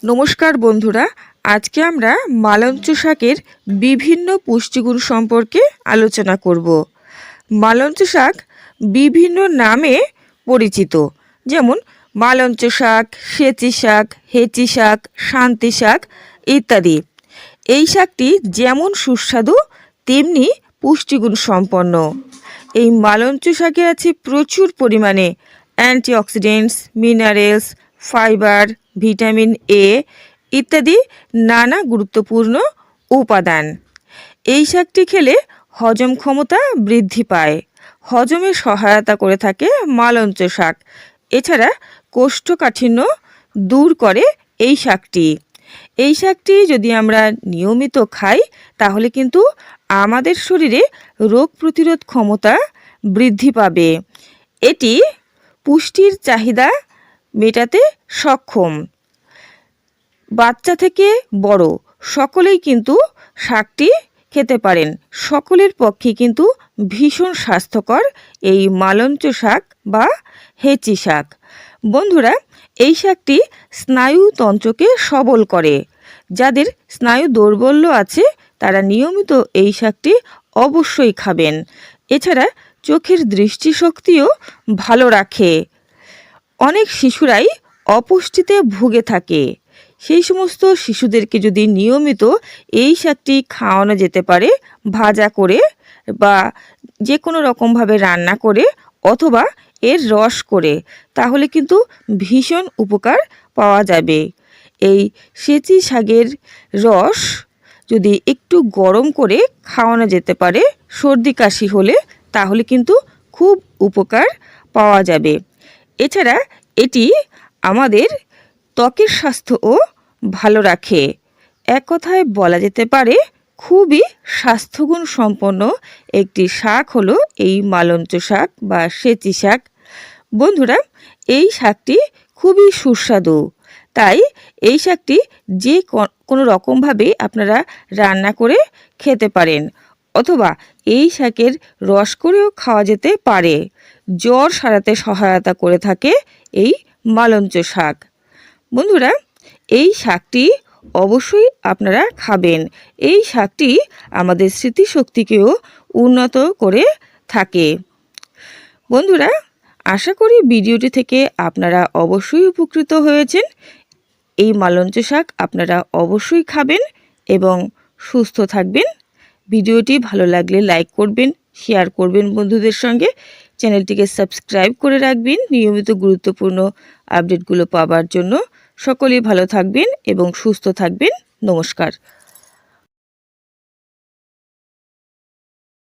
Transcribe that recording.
নমস্কার বন্ধুরা, আজকে আমরা মালঞ্চ শাকের বিভিন্ন পুষ্টিগুণ সম্পর্কে আলোচনা করব। মালঞ্চ শাক বিভিন্ন নামে পরিচিত, যেমন মালঞ্চ শাক, সেচি শাক, হেঁচি শাক, শান্তি শাক ইত্যাদি। এই শাকটি যেমন সুস্বাদু তেমনি পুষ্টিগুণ সম্পন্ন। এই মালঞ্চ শাকে আছে প্রচুর পরিমাণে antioxidants, minerals, fibre, vitamin A ইত্যাদি নানা গুরুত্বপূর্ণ উপাদান। এই শাকটি খেলে হজম ক্ষমতা বৃদ্ধি পায়। হজমে সহায়তা করে থাকে মালঞ্চ শাক। এছাড়া কোষ্ঠকাঠিন্য দূর করে এই শাকটি। এই শাকটি যদি আমরা নিয়মিত খাই তাহলে কিন্তু আমাদের শরীরে রোগ প্রতিরোধ ক্ষমতা বৃদ্ধি পাবে। এটি পুষ্টির চাহিদা মেটাতে সক্ষম। বাচ্চা থেকে বড় সকলেই কিন্তু শাকটি খেতে পারেন। সকলের পক্ষে কিন্তু ভীষণ স্বাস্থ্যকর এই মালঞ্চ শাক বা হেঁচি শাক। বন্ধুরা, এই শাকটি স্নায়ুতন্ত্রকে সবল করে। যাদের স্নায়ু দৌর্বল্য আছে তারা নিয়মিত এই শাকটি অবশ্যই খাবেন। এছাড়া চোখের দৃষ্টিশক্তিও ভালো রাখে। অনেক শিশুরাই অপুষ্টিতে ভুগে থাকে। সেই সমস্ত শিশুদেরকে যদি নিয়মিত এই শাকটি খাওয়ানো যেতে পারে, ভাজা করে বা যে কোনো রকমভাবে রান্না করে অথবা এর রস করে, তাহলে কিন্তু ভীষণ উপকার পাওয়া যাবে। এই সেচি শাকের রস যদি একটু গরম করে খাওয়ানো যেতে পারে সর্দি কাশি হলে, তাহলে কিন্তু খুব উপকার পাওয়া যাবে। এছাড়া এটি আমাদের ত্বকের স্বাস্থ্যও ভালো রাখে। এক কথায় বলা যেতে পারে খুবই স্বাস্থ্যগুণ সম্পন্ন একটি শাক হলো এই মালঞ্চ শাক বা সেচি শাক। বন্ধুরা, এই শাকটি খুবই সুস্বাদু। তাই এই শাকটি যে কোনো রকমভাবে আপনারা রান্না করে খেতে পারেন, অথবা এই শাকের রস করেও খাওয়া যেতে পারে। জ্বর সারাতে সহায়তা করে থাকে এই মালঞ্চ শাক। বন্ধুরা, এই শাকটি অবশ্যই আপনারা খাবেন। এই শাকটি আমাদের স্মৃতিশক্তিকেও উন্নত করে থাকে। বন্ধুরা, আশা করি ভিডিওটি থেকে আপনারা অবশ্যই উপকৃত হয়েছেন। এই মালঞ্চ শাক আপনারা অবশ্যই খাবেন এবং সুস্থ থাকবেন। ভিডিওটি ভালো লাগলে লাইক করবেন, শেয়ার করবেন বন্ধুদের সঙ্গে। চ্যানেলটিকে সাবস্ক্রাইব করে রাখবেন নিয়মিত গুরুত্বপূর্ণ আপডেটগুলো পাওয়ার জন্য। সকলেই ভালো থাকবেন এবং সুস্থ থাকবেন। নমস্কার।